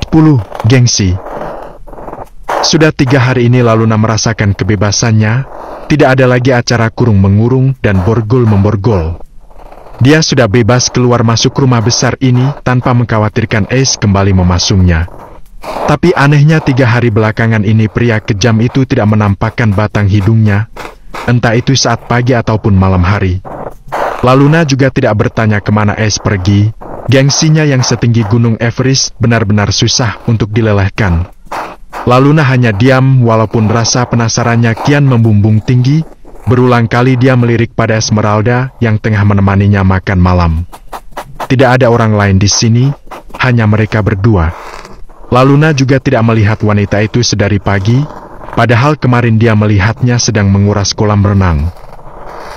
10. Gengsi. Sudah 3 hari ini Laluna merasakan kebebasannya, tidak ada lagi acara kurung-mengurung dan borgol-memborgol. Dia sudah bebas keluar masuk rumah besar ini tanpa mengkhawatirkan Ace kembali memasungnya. Tapi anehnya 3 hari belakangan ini pria kejam itu tidak menampakkan batang hidungnya, entah itu saat pagi ataupun malam hari. Laluna juga tidak bertanya kemana Ace pergi. Gengsinya yang setinggi gunung Everest benar-benar susah untuk dilelehkan. Laluna hanya diam walaupun rasa penasarannya kian membumbung tinggi. Berulang kali dia melirik pada Esmeralda yang tengah menemaninya makan malam. Tidak ada orang lain di sini, hanya mereka berdua. Laluna juga tidak melihat wanita itu sedari pagi, padahal kemarin dia melihatnya sedang menguras kolam renang.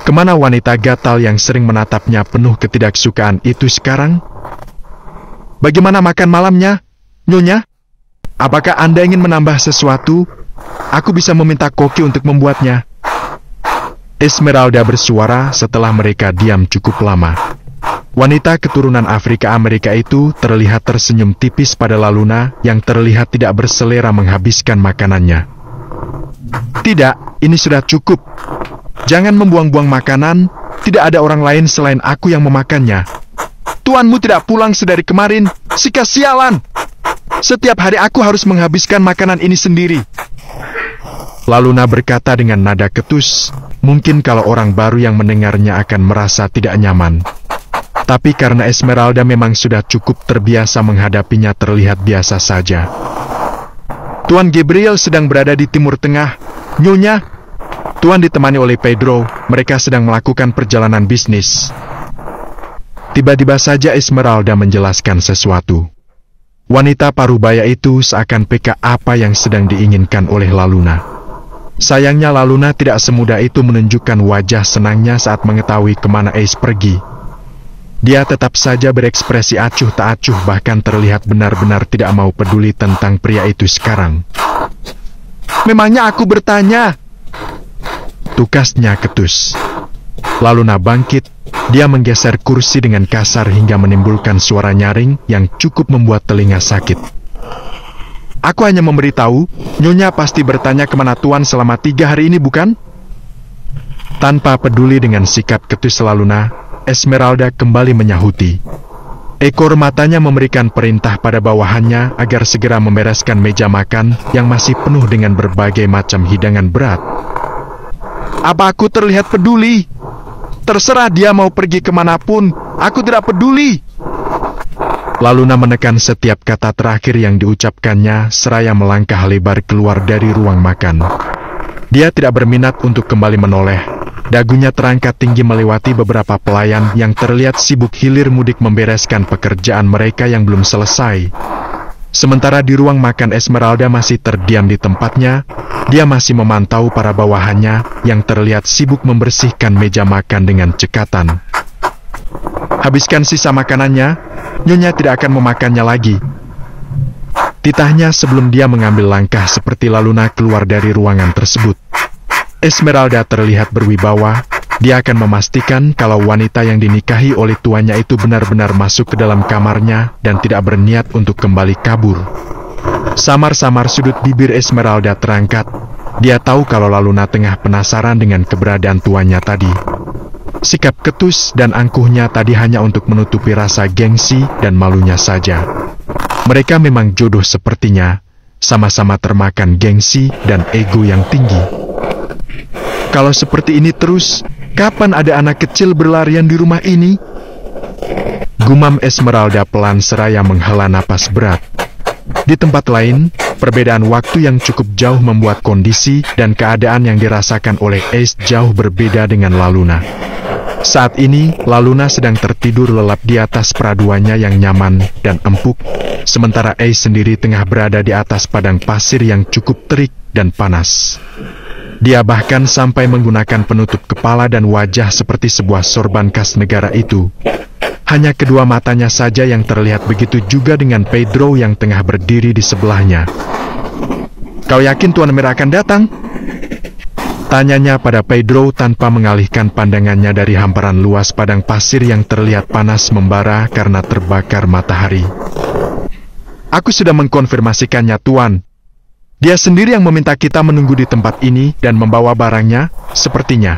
Kemana wanita gatal yang sering menatapnya penuh ketidaksukaan itu sekarang? Bagaimana makan malamnya, Nyonya? Apakah Anda ingin menambah sesuatu? Aku bisa meminta koki untuk membuatnya. Esmeralda bersuara setelah mereka diam cukup lama. Wanita keturunan Afrika Amerika itu terlihat tersenyum tipis pada Laluna yang terlihat tidak berselera menghabiskan makanannya. Tidak, ini sudah cukup. Jangan membuang-buang makanan, tidak ada orang lain selain aku yang memakannya. Tuanmu tidak pulang sedari kemarin, si kasialan! Setiap hari aku harus menghabiskan makanan ini sendiri. Laluna berkata dengan nada ketus, mungkin kalau orang baru yang mendengarnya akan merasa tidak nyaman. Tapi karena Esmeralda memang sudah cukup terbiasa menghadapinya terlihat biasa saja. Tuan Gabriel sedang berada di Timur Tengah, Nyonya. Tuan ditemani oleh Pedro, mereka sedang melakukan perjalanan bisnis. Tiba-tiba saja Esmeralda menjelaskan sesuatu. Wanita parubaya itu seakan peka apa yang sedang diinginkan oleh Laluna. Sayangnya Laluna tidak semudah itu menunjukkan wajah senangnya saat mengetahui kemana Ace pergi. Dia tetap saja berekspresi acuh tak acuh bahkan terlihat benar-benar tidak mau peduli tentang pria itu sekarang. Memangnya aku bertanya? Tukasnya ketus. Laluna bangkit, dia menggeser kursi dengan kasar hingga menimbulkan suara nyaring yang cukup membuat telinga sakit. Aku hanya memberitahu, Nyonya pasti bertanya kemana Tuan selama 3 hari ini bukan? Tanpa peduli dengan sikap ketus Laluna, Esmeralda kembali menyahuti. Ekor matanya memberikan perintah pada bawahannya agar segera membereskan meja makan yang masih penuh dengan berbagai macam hidangan berat. Apa aku terlihat peduli? Terserah dia mau pergi kemanapun, aku tidak peduli. Laluna menekan setiap kata terakhir yang diucapkannya seraya melangkah lebar keluar dari ruang makan. Dia tidak berminat untuk kembali menoleh. Dagunya terangkat tinggi melewati beberapa pelayan yang terlihat sibuk hilir mudik membereskan pekerjaan mereka yang belum selesai. Sementara di ruang makan Esmeralda masih terdiam di tempatnya, dia masih memantau para bawahannya yang terlihat sibuk membersihkan meja makan dengan cekatan. Habiskan sisa makanannya, Nyonya tidak akan memakannya lagi. Titahnya sebelum dia mengambil langkah seperti Laluna keluar dari ruangan tersebut. Esmeralda terlihat berwibawa, dia akan memastikan kalau wanita yang dinikahi oleh tuannya itu benar-benar masuk ke dalam kamarnya dan tidak berniat untuk kembali kabur. Samar-samar sudut bibir Esmeralda terangkat. Dia tahu kalau Laluna tengah penasaran dengan keberadaan tuannya tadi. Sikap ketus dan angkuhnya tadi hanya untuk menutupi rasa gengsi dan malunya saja. Mereka memang jodoh sepertinya, sama-sama termakan gengsi dan ego yang tinggi. Kalau seperti ini terus, kapan ada anak kecil berlarian di rumah ini? Gumam Esmeralda pelan seraya menghela napas berat. Di tempat lain, perbedaan waktu yang cukup jauh membuat kondisi dan keadaan yang dirasakan oleh Ace jauh berbeda dengan Laluna. Saat ini, Laluna sedang tertidur lelap di atas peraduannya yang nyaman dan empuk, sementara Ace sendiri tengah berada di atas padang pasir yang cukup terik dan panas. Dia bahkan sampai menggunakan penutup kepala dan wajah seperti sebuah sorban khas negara itu. Hanya kedua matanya saja yang terlihat, begitu juga dengan Pedro yang tengah berdiri di sebelahnya. Kau yakin Tuan Mera akan datang? Tanyanya pada Pedro tanpa mengalihkan pandangannya dari hamparan luas padang pasir yang terlihat panas membara karena terbakar matahari. Aku sudah mengkonfirmasikannya, Tuan. Dia sendiri yang meminta kita menunggu di tempat ini dan membawa barangnya, sepertinya.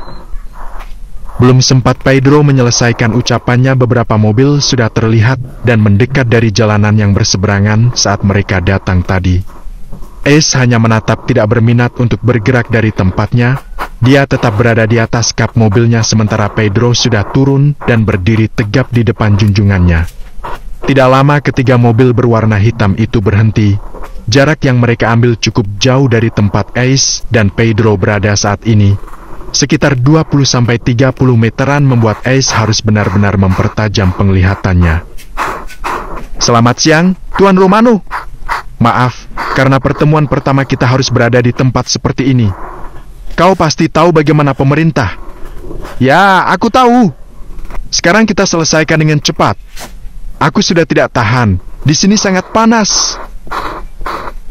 Belum sempat Pedro menyelesaikan ucapannya, beberapa mobil sudah terlihat dan mendekat dari jalanan yang berseberangan saat mereka datang tadi. Ace hanya menatap, tidak berminat untuk bergerak dari tempatnya. Dia tetap berada di atas kap mobilnya sementara Pedro sudah turun dan berdiri tegap di depan junjungannya. Tidak lama ketiga mobil berwarna hitam itu berhenti. Jarak yang mereka ambil cukup jauh dari tempat Ace dan Pedro berada saat ini. Sekitar 20-30 meteran membuat Ace harus benar-benar mempertajam penglihatannya. Selamat siang, Tuan Romano. Maaf, karena pertemuan pertama kita harus berada di tempat seperti ini. Kau pasti tahu bagaimana pemerintah. Ya, aku tahu. Sekarang kita selesaikan dengan cepat. Aku sudah tidak tahan. Di sini sangat panas.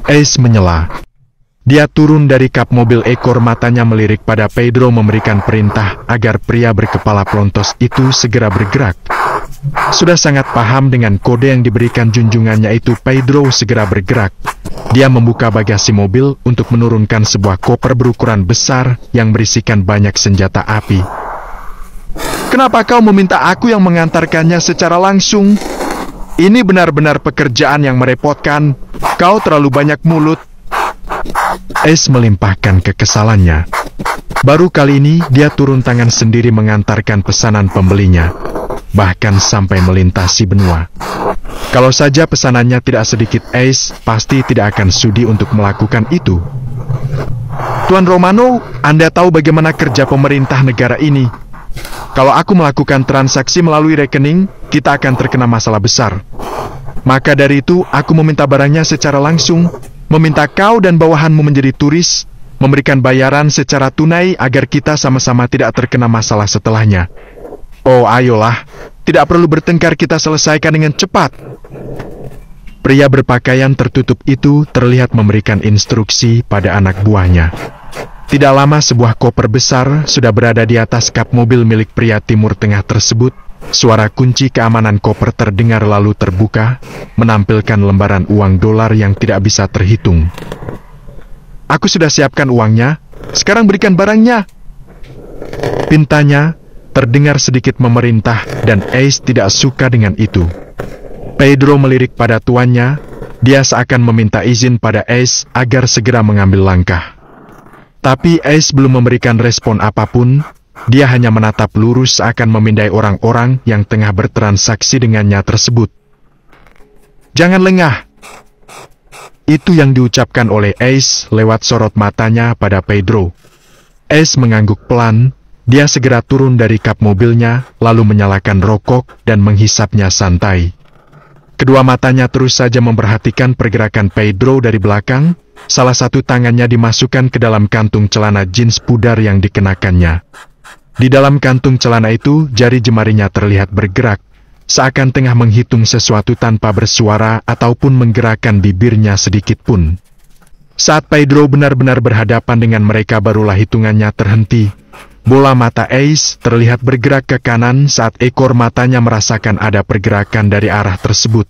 Ace menyela. Dia turun dari kap mobil, ekor matanya melirik pada Pedro memberikan perintah agar pria berkepala pelontos itu segera bergerak. Sudah sangat paham dengan kode yang diberikan junjungannya itu, Pedro segera bergerak. Dia membuka bagasi mobil untuk menurunkan sebuah koper berukuran besar yang berisikan banyak senjata api. Kenapa kau meminta aku yang mengantarkannya secara langsung? Ini benar-benar pekerjaan yang merepotkan. Kau terlalu banyak mulut. Ace melimpahkan kekesalannya. Baru kali ini dia turun tangan sendiri mengantarkan pesanan pembelinya, bahkan sampai melintasi benua. Kalau saja pesanannya tidak sedikit, Ace pasti tidak akan sudi untuk melakukan itu. Tuan Romano, Anda tahu bagaimana kerja pemerintah negara ini. Kalau aku melakukan transaksi melalui rekening, kita akan terkena masalah besar. Maka dari itu, aku meminta barangnya secara langsung, meminta kau dan bawahanmu menjadi turis, memberikan bayaran secara tunai agar kita sama-sama tidak terkena masalah setelahnya. Oh, ayolah, tidak perlu bertengkar, kita selesaikan dengan cepat. Pria berpakaian tertutup itu terlihat memberikan instruksi pada anak buahnya. Tidak lama sebuah koper besar sudah berada di atas kap mobil milik pria Timur Tengah tersebut. Suara kunci keamanan koper terdengar lalu terbuka, menampilkan lembaran uang dolar yang tidak bisa terhitung. Aku sudah siapkan uangnya, sekarang berikan barangnya. Pintanya terdengar sedikit memerintah dan Ace tidak suka dengan itu. Pedro melirik pada tuannya, dia seakan meminta izin pada Ace agar segera mengambil langkah. Tapi Ace belum memberikan respon apapun. Dia hanya menatap lurus seakan memindai orang-orang yang tengah bertransaksi dengannya tersebut. Jangan lengah. Itu yang diucapkan oleh Ace lewat sorot matanya pada Pedro. Ace mengangguk pelan. Dia segera turun dari kap mobilnya, lalu menyalakan rokok dan menghisapnya santai. Kedua matanya terus saja memperhatikan pergerakan Pedro dari belakang. Salah satu tangannya dimasukkan ke dalam kantung celana jeans pudar yang dikenakannya. Di dalam kantung celana itu, jari jemarinya terlihat bergerak, seakan tengah menghitung sesuatu tanpa bersuara ataupun menggerakkan bibirnya sedikit pun. Saat Pedro benar-benar berhadapan dengan mereka, barulah hitungannya terhenti. Bola mata Ace terlihat bergerak ke kanan saat ekor matanya merasakan ada pergerakan dari arah tersebut.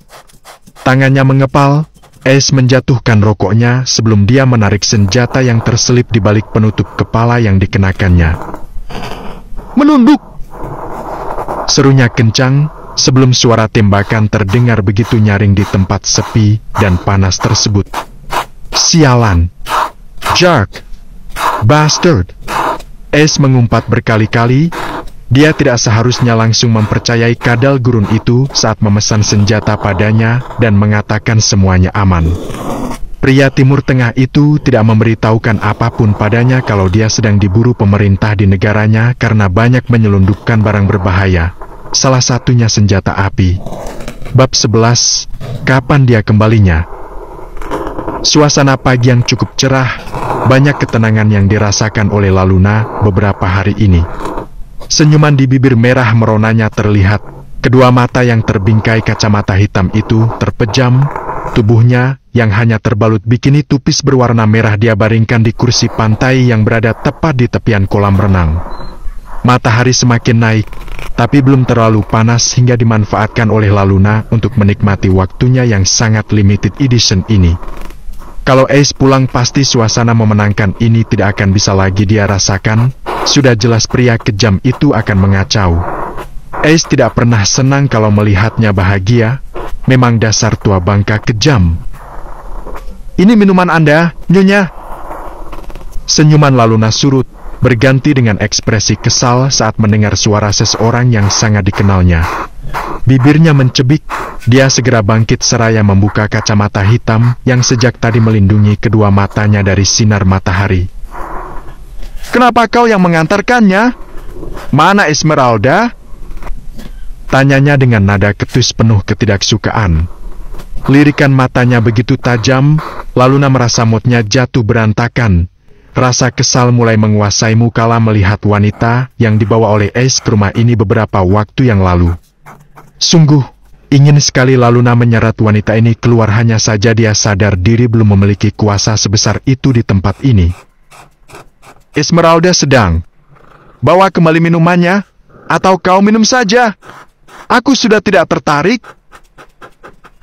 Tangannya mengepal, Ace menjatuhkan rokoknya sebelum dia menarik senjata yang terselip di balik penutup kepala yang dikenakannya. Menunduk! Serunya kencang sebelum suara tembakan terdengar begitu nyaring di tempat sepi dan panas tersebut. Sialan! Jerk! Bastard! Ace mengumpat berkali-kali. Dia tidak seharusnya langsung mempercayai kadal gurun itu saat memesan senjata padanya dan mengatakan semuanya aman. Pria Timur Tengah itu tidak memberitahukan apapun padanya kalau dia sedang diburu pemerintah di negaranya karena banyak menyelundupkan barang berbahaya, salah satunya senjata api. Bab 11, kapan dia kembalinya? Suasana pagi yang cukup cerah, banyak ketenangan yang dirasakan oleh Laluna beberapa hari ini. Senyuman di bibir merah meronanya terlihat, kedua mata yang terbingkai kacamata hitam itu terpejam. Tubuhnya yang hanya terbalut bikini tupis berwarna merah dia baringkan di kursi pantai yang berada tepat di tepian kolam renang. Matahari semakin naik, tapi belum terlalu panas hingga dimanfaatkan oleh Laluna untuk menikmati waktunya yang sangat limited edition ini. Kalau Ace pulang pasti suasana memenangkan ini tidak akan bisa lagi dia rasakan, sudah jelas pria kejam itu akan mengacau. Ace tidak pernah senang kalau melihatnya bahagia, memang dasar tua bangka kejam. "Ini minuman Anda, Nyonya." Senyuman Laluna surut, berganti dengan ekspresi kesal saat mendengar suara seseorang yang sangat dikenalnya. Bibirnya mencebik, dia segera bangkit seraya membuka kacamata hitam yang sejak tadi melindungi kedua matanya dari sinar matahari. "Kenapa kau yang mengantarkannya? Mana Esmeralda?" Tanyanya dengan nada ketus penuh ketidaksukaan. Lirikan matanya begitu tajam, Laluna merasa moodnya jatuh berantakan. Rasa kesal mulai menguasaimu kala melihat wanita yang dibawa oleh Ace ke rumah ini beberapa waktu yang lalu. Sungguh, ingin sekali Laluna menyeret wanita ini keluar, hanya saja dia sadar diri belum memiliki kuasa sebesar itu di tempat ini. "Esmeralda sedang. Bawa kembali minumannya, atau kau minum saja. Aku sudah tidak tertarik."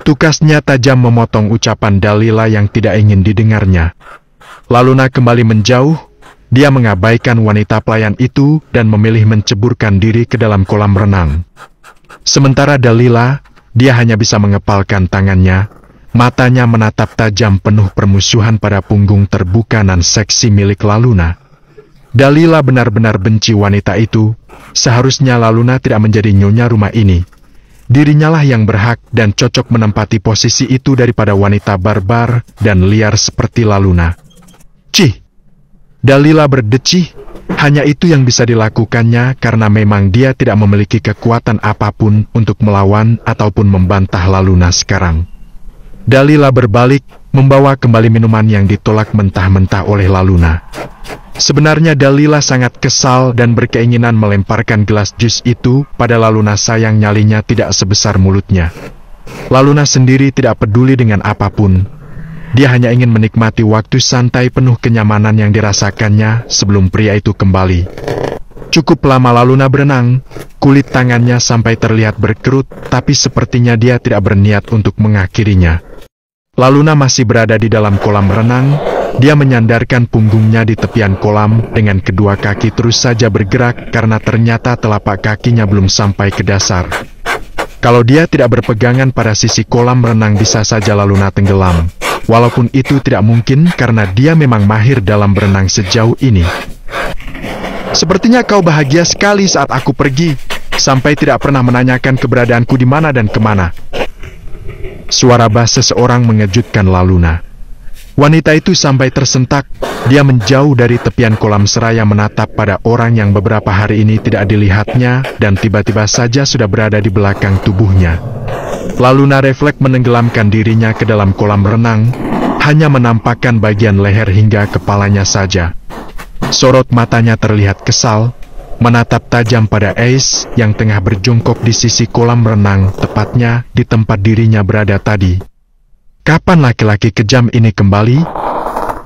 Tukasnya tajam memotong ucapan Dalila yang tidak ingin didengarnya. Laluna kembali menjauh, dia mengabaikan wanita pelayan itu dan memilih menceburkan diri ke dalam kolam renang. Sementara Dalila, dia hanya bisa mengepalkan tangannya, matanya menatap tajam penuh permusuhan pada punggung terbuka nan seksi milik Laluna. Dalila benar-benar benci wanita itu, seharusnya Laluna tidak menjadi nyonya rumah ini. Dirinya lah yang berhak dan cocok menempati posisi itu daripada wanita barbar dan liar seperti Laluna. "Cih!" Dalila berdecih, hanya itu yang bisa dilakukannya karena memang dia tidak memiliki kekuatan apapun untuk melawan ataupun membantah Laluna sekarang. Dalila berbalik, membawa kembali minuman yang ditolak mentah-mentah oleh Laluna. Sebenarnya Dalila sangat kesal dan berkeinginan melemparkan gelas jus itu pada Laluna, sayang nyalinya tidak sebesar mulutnya. Laluna sendiri tidak peduli dengan apapun. Dia hanya ingin menikmati waktu santai penuh kenyamanan yang dirasakannya sebelum pria itu kembali. Cukup lama Laluna berenang, kulit tangannya sampai terlihat berkerut, tapi sepertinya dia tidak berniat untuk mengakhirinya. Laluna masih berada di dalam kolam renang, dia menyandarkan punggungnya di tepian kolam dengan kedua kaki terus saja bergerak karena ternyata telapak kakinya belum sampai ke dasar. Kalau dia tidak berpegangan pada sisi kolam renang bisa saja Laluna tenggelam. Walaupun itu tidak mungkin karena dia memang mahir dalam berenang sejauh ini. "Sepertinya kau bahagia sekali saat aku pergi, sampai tidak pernah menanyakan keberadaanku di mana dan kemana." Suara bas seseorang mengejutkan Laluna. Wanita itu sampai tersentak, dia menjauh dari tepian kolam seraya menatap pada orang yang beberapa hari ini tidak dilihatnya dan tiba-tiba saja sudah berada di belakang tubuhnya. Laluna refleks menenggelamkan dirinya ke dalam kolam renang, hanya menampakkan bagian leher hingga kepalanya saja. Sorot matanya terlihat kesal, menatap tajam pada Ace yang tengah berjongkok di sisi kolam renang, tepatnya di tempat dirinya berada tadi. Kapan laki-laki kejam ini kembali?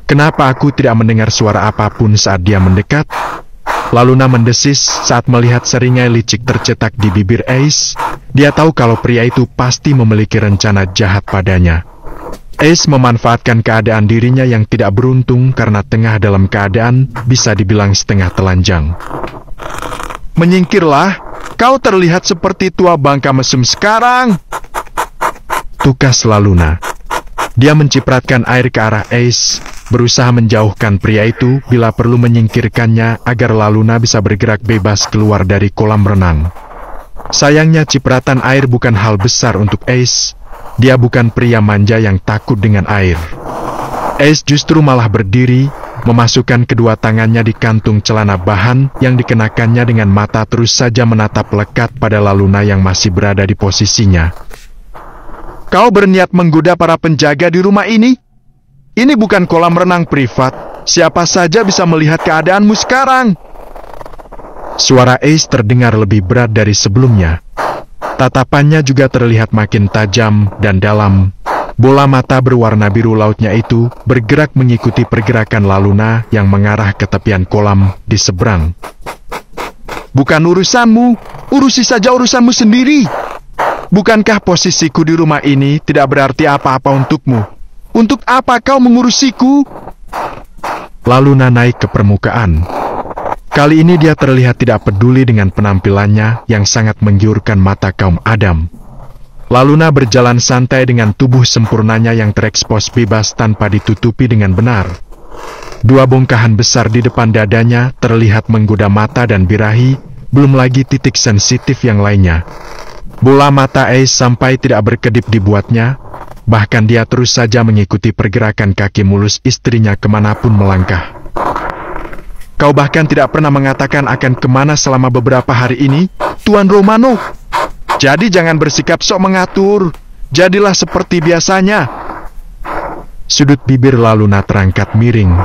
Kenapa aku tidak mendengar suara apapun saat dia mendekat? Laluna mendesis saat melihat seringai licik tercetak di bibir Ace. Dia tahu kalau pria itu pasti memiliki rencana jahat padanya. Ace memanfaatkan keadaan dirinya yang tidak beruntung karena tengah dalam keadaan bisa dibilang setengah telanjang. "Menyingkirlah, kau terlihat seperti tua bangka mesum sekarang," tukas Laluna. Dia mencipratkan air ke arah Ace, berusaha menjauhkan pria itu bila perlu menyingkirkannya agar Laluna bisa bergerak bebas keluar dari kolam renang. Sayangnya cipratan air bukan hal besar untuk Ace. Dia bukan pria manja yang takut dengan air. Ace justru malah berdiri, memasukkan kedua tangannya di kantung celana bahan yang dikenakannya dengan mata terus saja menatap lekat pada Laluna yang masih berada di posisinya. "Kau berniat menggoda para penjaga di rumah ini? Ini bukan kolam renang privat. Siapa saja bisa melihat keadaanmu sekarang." Suara Ace terdengar lebih berat dari sebelumnya. Tatapannya juga terlihat makin tajam dan dalam. Bola mata berwarna biru lautnya itu bergerak mengikuti pergerakan Laluna yang mengarah ke tepian kolam di seberang. Bukan urusanmu, urusi saja urusanmu sendiri. Bukankah posisiku di rumah ini tidak berarti apa-apa untukmu? Untuk apa kau mengurusiku? Laluna naik ke permukaan. Kali ini dia terlihat tidak peduli dengan penampilannya yang sangat menggiurkan mata kaum Adam. Laluna berjalan santai dengan tubuh sempurnanya yang terekspos bebas tanpa ditutupi dengan benar. Dua bongkahan besar di depan dadanya terlihat menggoda mata dan birahi, belum lagi titik sensitif yang lainnya. Bola mata Ace sampai tidak berkedip dibuatnya, bahkan dia terus saja mengikuti pergerakan kaki mulus istrinya kemanapun melangkah. Kau bahkan tidak pernah mengatakan akan kemana selama beberapa hari ini, Tuan Romano. Jadi jangan bersikap sok mengatur, jadilah seperti biasanya. Sudut bibir Laluna terangkat miring.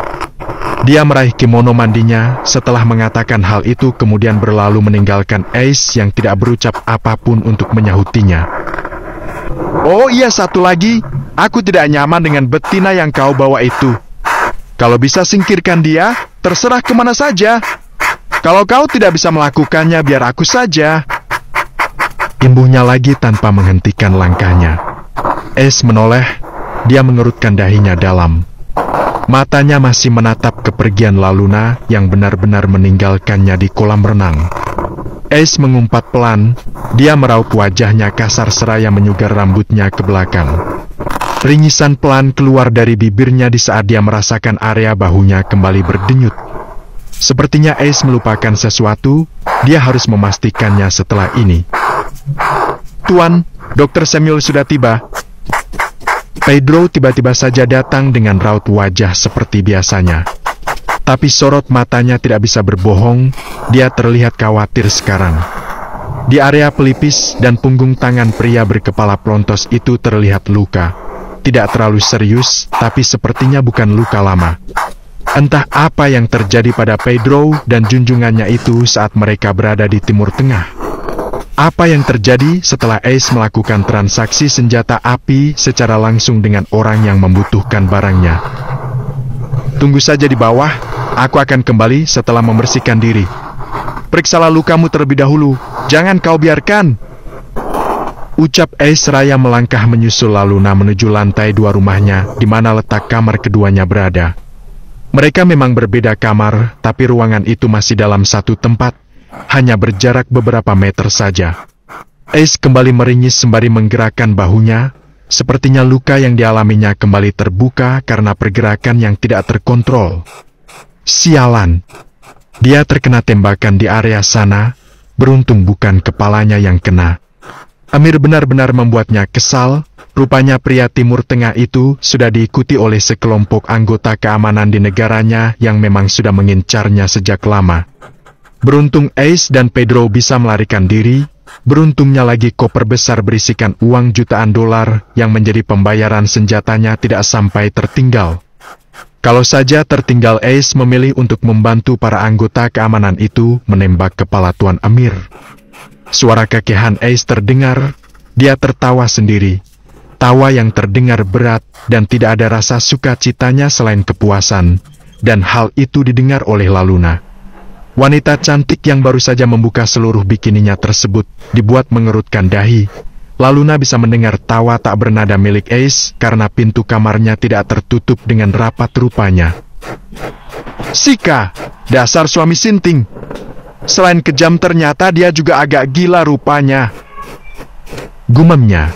Dia meraih kimono mandinya, setelah mengatakan hal itu kemudian berlalu meninggalkan Ace yang tidak berucap apapun untuk menyahutinya. Oh iya, satu lagi, aku tidak nyaman dengan betina yang kau bawa itu. Kalau bisa singkirkan dia, terserah kemana saja. Kalau kau tidak bisa melakukannya, biar aku saja. Imbuhnya lagi tanpa menghentikan langkahnya. Ace menoleh, dia mengerutkan dahinya dalam. Matanya masih menatap kepergian Laluna yang benar-benar meninggalkannya di kolam renang. Ace mengumpat pelan, dia meraup wajahnya kasar seraya menyugar rambutnya ke belakang. Ringisan pelan keluar dari bibirnya di saat dia merasakan area bahunya kembali berdenyut. Sepertinya Ace melupakan sesuatu, dia harus memastikannya setelah ini. Tuan, Dr. Samuel sudah tiba. Pedro tiba-tiba saja datang dengan raut wajah seperti biasanya. Tapi sorot matanya tidak bisa berbohong, dia terlihat khawatir sekarang. Di area pelipis dan punggung tangan pria berkepala plontos itu terlihat luka. Tidak terlalu serius, tapi sepertinya bukan luka lama. Entah apa yang terjadi pada Pedro dan junjungannya itu saat mereka berada di Timur Tengah. Apa yang terjadi setelah Ace melakukan transaksi senjata api secara langsung dengan orang yang membutuhkan barangnya? Tunggu saja di bawah, aku akan kembali setelah membersihkan diri. Periksalah lukamu terlebih dahulu, jangan kau biarkan. Ucap Ace seraya melangkah menyusul Laluna menuju lantai 2 rumahnya, di mana letak kamar keduanya berada. Mereka memang berbeda kamar, tapi ruangan itu masih dalam satu tempat, hanya berjarak beberapa meter saja. Ace kembali meringis sembari menggerakkan bahunya, sepertinya luka yang dialaminya kembali terbuka karena pergerakan yang tidak terkontrol. Sialan! Dia terkena tembakan di area sana, beruntung bukan kepalanya yang kena. Amir benar-benar membuatnya kesal, rupanya pria Timur Tengah itu sudah diikuti oleh sekelompok anggota keamanan di negaranya yang memang sudah mengincarnya sejak lama. Beruntung Ace dan Pedro bisa melarikan diri, beruntungnya lagi koper besar berisikan uang jutaan dolar yang menjadi pembayaran senjatanya tidak sampai tertinggal. Kalau saja tertinggal, Ace memilih untuk membantu para anggota keamanan itu menembak kepala Tuan Amir. Suara kekehan Ace terdengar, dia tertawa sendiri. Tawa yang terdengar berat dan tidak ada rasa sukacitanya selain kepuasan, dan hal itu didengar oleh Laluna. Wanita cantik yang baru saja membuka seluruh bikininya tersebut dibuat mengerutkan dahi. Laluna bisa mendengar tawa tak bernada milik Ace karena pintu kamarnya tidak tertutup dengan rapat rupanya. Sika, dasar suami sinting. Selain kejam ternyata dia juga agak gila rupanya. Gumamnya.